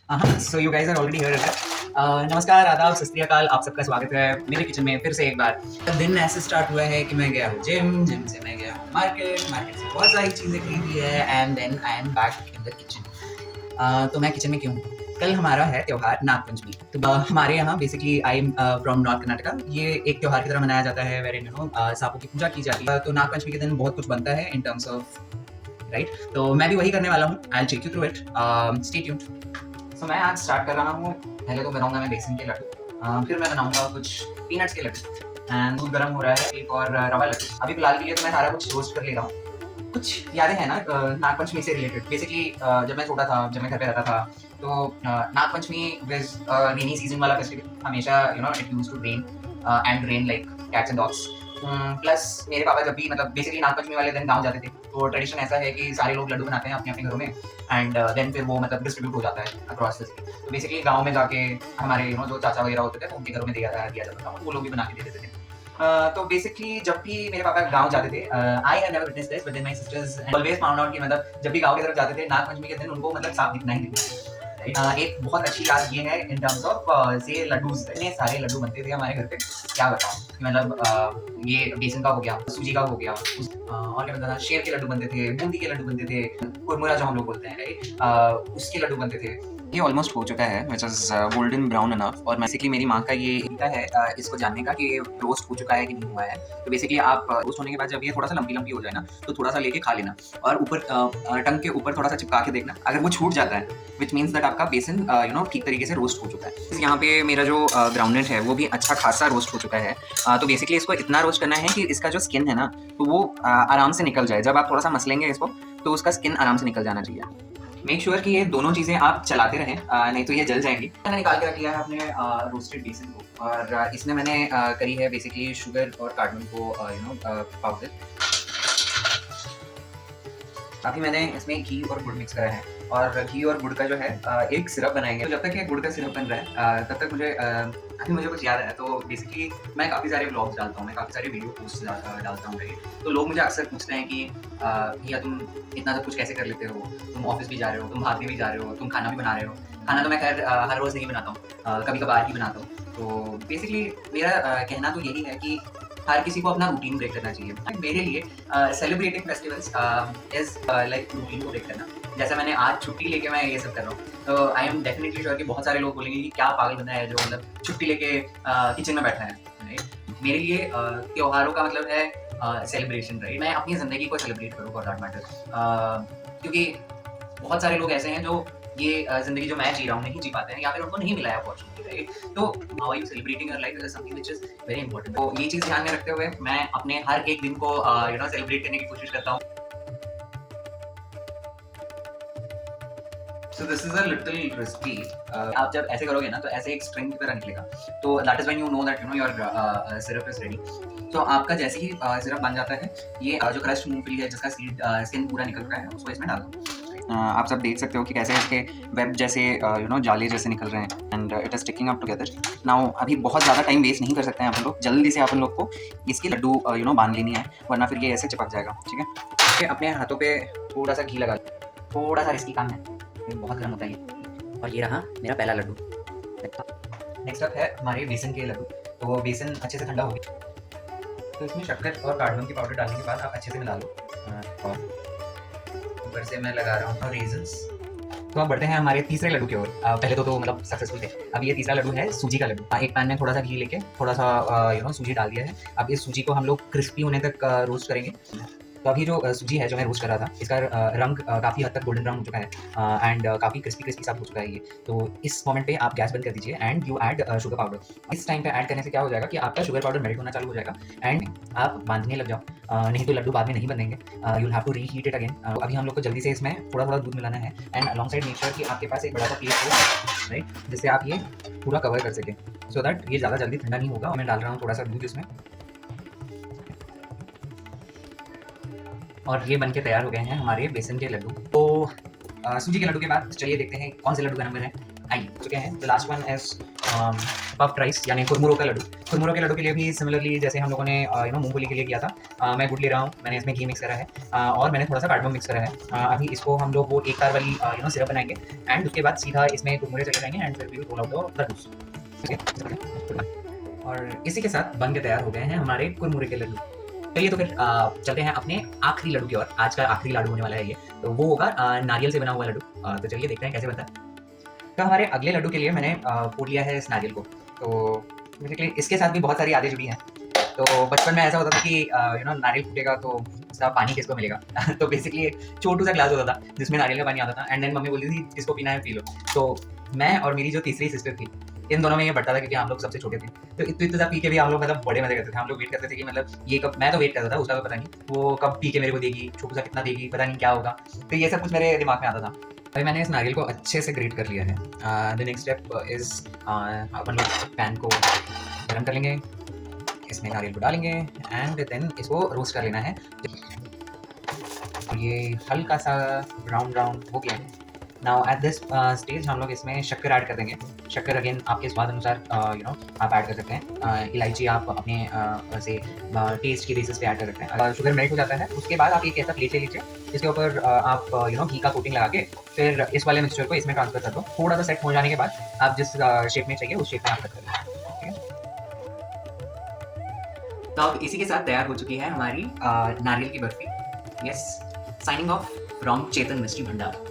So you guys are already here. नमस्कार, आदाब, सत श्री अकाल, आप सबका स्वागत है मेरे किचन में फिर से एक बार। दिन ऐसे स्टार्ट हुआ है कि मैं गया हूँ जिम से मैं गया हूँ मार्केट से बहुत सारी चीज़ें खरीदी है and then I am back in the kitchen. तो मैं किचन में क्यों हूँ? कल हमारा है त्योहार नागपंचमी। तो हमारे यहाँ basically I am from north Karnataka. ये एक त्योहार की तरह मनाया जाता है वेर सांपों की पूजा की जाती है। तो नागपंचमी के दिन बहुत कुछ बनता है इन टर्म्स ऑफ राइट। तो मैं भी वही करने वाला हूँ। I will take you through it. Stay tuned. तो मैं आज स्टार्ट कर रहा हूँ। पहले तो बनाऊंगा मैं बेसन के लड्डू, फिर मैं बनाऊंगा कुछ पीनट्स के लड्डू एंड दूध गर्म हो रहा है एक और रवा लड्डू। अभी फिलहाल के लिए तो मैं सारा कुछ रोस्ट कर ले रहा हूँ। कुछ यादें हैं ना नागपंचमी से रिलेटेड। बेसिकली जब मैं छोटा था, जब मैं घर पे रहता था, तो नागपंचमी वाज रेनी सीजन वाला फेस्टिवल। हमेशा it used to rain and rain like cats and dogs. Plus मेरे पापा जब भी मतलब बेसिकली नागपंचमी वाले दिन गाँव जाते थे, तो ट्रेडिशन ऐसा है कि सारे लोग लड्डू बनाते हैं अपने अपने घरों में एंड देन फिर वो मतलब डिस्ट्रीब्यूट हो जाता है अक्रॉस द सिटी। तो बेसिकली गाँव में जाके हमारे जो चाचा वगैरह होते थे तो उनके घरों में दिया जाता था, वो लोग भी बना के दे देते थे। तो बेसिकली जब भी मेरे पापा गाँव जाते थे, I have never witnessed this but then my sisters always found out कि मतलब जब भी गाँव की तरफ जाते थे नागपंचमी के दिन उनको मतलब सांप दिखना ही दिखना। एक बहुत अच्छी बात ये है इन टर्म्स ऑफ से लड्डूज, इतने सारे लड्डू बनते थे हमारे घर पे, क्या बताऊँ। मतलब ये बेसन का हो गया, सूजी का हो गया, और क्या बनता था, शेर के लड्डू बनते थे, बूंदी के लड्डू बनते थे, कुरमुरा जो हम लोग बोलते हैं राइट, उसके लड्डू बनते थे। ये ऑलमोस्ट हो चुका है which is golden brown enough. और बेसिकली मेरी माँ का ये तरीका है इसको जानने का कि रोस्ट हो चुका है कि नहीं हुआ है। तो बेसिकली आप रोस्ट होने के बाद जब ये थोड़ा सा लंबी लंबी हो जाए ना, तो थोड़ा सा लेके खा लेना और ऊपर टंग के ऊपर थोड़ा सा चिपका के देखना। अगर वो छूट जाता है विच मीन्स दैट आपका बेसन ठीक तरीके से रोस्ट हो चुका है। यहाँ पे मेरा जो ग्राउंडनट है वो भी अच्छा खासा रोस्ट हो चुका है। तो बेसिकली इसको इतना रोस्ट करना है कि इसका जो स्किन है ना, तो वो आराम से निकल जाए। जब आप थोड़ा सा मसलेंगे इसको तो उसका स्किन आराम से निकल जाना चाहिए। मेक श्योर कि ये दोनों चीज़ें आप चलाते रहें, नहीं तो ये जल जाएंगी। मैंने निकाल के रख लिया है अपने रोस्टेड बेसन को, और इसमें मैंने करी है बेसिकली शुगर और कार्डमम को पाउडर। अभी मैंने इसमें घी और गुड़ मिक्स करा है, और घी और गुड़ का जो है एक सिरप बनाएंगे। तो जब तक ये गुड़ का सिरप बन रहा है तब तक अभी मुझे कुछ याद है। तो बेसिकली मैं काफ़ी सारे व्लॉग्स डालता हूँ, मैं काफ़ी सारे वीडियो पोस्ट डालता हूँ राइट। तो लोग मुझे अक्सर पूछते हैं कि भैया तुम इतना सब कुछ कैसे कर लेते हो, तुम ऑफिस भी जा रहे हो, तुम भागने भी जा रहे हो, तुम खाना भी बना रहे हो। खाना तो मैं खैर हर रोज़ नहीं बनाता हूँ, कभी कभार ही बनाता हूँ। तो बेसिकली मेरा कहना तो यही है कि हर किसी को अपना रूटीन ब्रेक करना चाहिए। मेरे लिए celebrating festivals is like routine को ब्रेक करना। जैसे मैंने आज छुट्टी लेके मैं ये सब कर रहा हूँ, तो आई एम डेफिनेटली श्योर कि बहुत सारे लोग बोलेंगे कि क्या पागल बंदा है जो मतलब छुट्टी लेके किचन में बैठा है राइट। मेरे लिए त्योहारों का मतलब है सेलिब्रेशन राइट। मैं अपनी ज़िंदगी को सेलिब्रेट करूँ फॉर दैट मैटर, क्योंकि बहुत सारे लोग ऐसे हैं जो ये ज़िंदगी जो मैं जी रहा हूँ नहीं जी पाते हैं, या फिर उनको नहीं मिला है अपॉर्चुनिटी राइट। तो how are you celebrating your life is something which is very important. तो ये चीज़ ध्यान में रखते हुए मैं अपने हर एक दिन को सेलिब्रेट करने की कोशिश करता हूँ। So this is a little risky. आप जब ऐसे करोगे ना तो ऐसे एक स्ट्रिंग की तरह निकलेगा। तो that is when you know that your syrup is ready. तो आपका जैसे ही सिरप बन जाता है, ये जो क्रस्ट मूंगफली है जिसका स्किन पूरा निकल रहा है, उसको इसमें डाल दो। आप सब देख सकते हो कि कैसे इसके वेब जैसे जाले जैसे निकल रहे हैं and it is sticking up together. Now अभी बहुत ज़्यादा टाइम वेस्ट नहीं कर सकते हैं अपन लोग, जल्दी से अपन लोग को इसकी लड्डू बांध लेनी है, वरना फिर ये ऐसे चिपक जाएगा। ठीक है, फिर अपने हाथों पे थोड़ा सा घी लगा, थोड़ा सा रिस्की काम है, ये बहुत गर्म होता है ये। और ये रहा मेरा पहला लड्डू। नेक्स्ट अप है हमारे बेसन के लड्डू। तो वो बेसन अच्छे से ठंडा हो गया, तो इसमें शक्कर और कार्डमम की पाउडर डालने के बाद आप अच्छे से मिला लो। और ऊपर से मैं लगा रहा हूँ रेजन्स। तो अब बढ़ते हैं हमारे तीसरे लड्डू की ओर। पहले तो मतलब सक्सेसफुल थे। अब ये तीसरा लड्डू है सूजी का लड्डू। एक पैन में थोड़ा सा घी लेके थोड़ा सा सूजी डाल दिया है। अब इस सूजी को हम लोग क्रिस्पी होने तक रोस्ट करेंगे। तो अभी जो सूजी है जो मैं रोस्ट कर रहा था, इसका रंग काफ़ी हद तक गोल्डन ब्राउन हो चुका है एंड काफ़ी क्रिस्पी क्रिस्पी सा हो चुका है ये। तो इस मोमेंट पे आप गैस बंद कर दीजिए and you add sugar powder. इस टाइम पे ऐड करने से क्या हो जाएगा कि आपका शुगर पाउडर मेल्ट होना चालू हो जाएगा एंड आप बांधने लग जाओ, नहीं तो लड्डू बाद में नहीं बनेंगे। You have to reheat it again. अभी हम लोग को जल्दी से इसमें थोड़ा थोड़ा दूध मिलाना है and along side make sure कि आपके पास एक बड़ा सा प्लेट हो राइट, जिससे आप ये पूरा कवर कर सकें, सो दैट ये ज़्यादा जल्दी ठंडा नहीं होगा। मैं डाल रहा हूँ थोड़ा सा दूध इसमें, और ये बनके तैयार हो गए हैं हमारे बेसन के लड्डू। तो सूजी के लड्डू के बाद चलिए देखते हैं कौन से लड्डू का नंबर है। आ चुके हैं। The last one is puffed rice यानी कुरमुरों का लड्डू। कुरमुरों के लड्डू के लिए भी सिमिलरली जैसे हम लोगों ने मूंगफली के लिए किया था, मैं गुड़ ले रहा हूँ, मैंने इसमें घी मिक्स करा है और मैंने थोड़ा सा कार्डमम मिक्स करा है। अभी इसको हम लोग वो एक तार वाली सिरप बनाएंगे एंड उसके बाद सीधा इसमें कुरमुरे चले जाएंगे एंड फिर we will roll out the laddoos. ठीक है, और इसी के साथ बन के तैयार हो गए हैं हमारे कुरमुरे के लड्डू। चलिए तो फिर चलते हैं अपने आखिरी लड्डू की ओर। आज का आखिरी लाडू होने वाला है ये, तो वो होगा नारियल से बना हुआ लड्डू। तो चलिए देखते हैं कैसे बनता है। तो हमारे अगले लड्डू के लिए मैंने फोड़ लिया है इस नारियल को। तो बेसिकली इसके साथ भी बहुत सारी यादें जुड़ी हैं। तो बचपन में ऐसा होता था कि नारियल फूटेगा तो उसका पानी किसको मिलेगा तो बेसिकली एक छोटू सा ग्लास होता था जिसमें नारियल का पानी आता था एंड देन मम्मी बोलती थी जिसको पीना है पी लो। तो मैं और मेरी जो तीसरी सिस्टर थी, इन दोनों में ये बढ़ता था क्योंकि हम लोग सबसे छोटे थे। तो इतना पी के भी हम लोग मतलब बड़े मजे करते थे। हम लोग वेट करते थे कि मतलब ये कब, मैं तो वेट करता था, उसका तो पता नहीं वो कब पी के मेरे को देगी, छोटू सा कितना देगी, पता नहीं क्या होगा। तो ये सब कुछ मेरे दिमाग में आता था। अभी मैंने इस नारियल को अच्छे से ग्रेट कर लिया है। द नेक्स्ट स्टेप इज अपन लोग पैन को गर्म कर लेंगे, इसमें नारियल को डालेंगे एंड देन इसको रोस्ट कर लेना है। ये हल्का सा ब्राउन ब्राउन हो गया है। नाउ एट दिस स्टेज हम लोग इसमें शक्कर ऐड कर देंगे। शक्कर अगेन आपके स्वाद अनुसार आप ऐड कर सकते हैं। इलायची आप अपने से टेस्ट की बेसिस पे ऐड कर सकते हैं। अगर शुगर मेल्ट हो जाता है उसके बाद आप एक ऐसा प्लेट ले लीजिए, इसके ऊपर आप घी का कोटिंग लगा के फिर इस वाले मिक्सचर को इसमें ट्रांसफर कर दो। थोड़ा सा सेट हो जाने के बाद आप जिस शेप में चाहिए उस शेप में आप कट कर लीजिए। तो अब इसी के साथ तैयार हो चुकी है हमारी नारियल की barfi. Yes, signing off from Chetan mystery भंडार।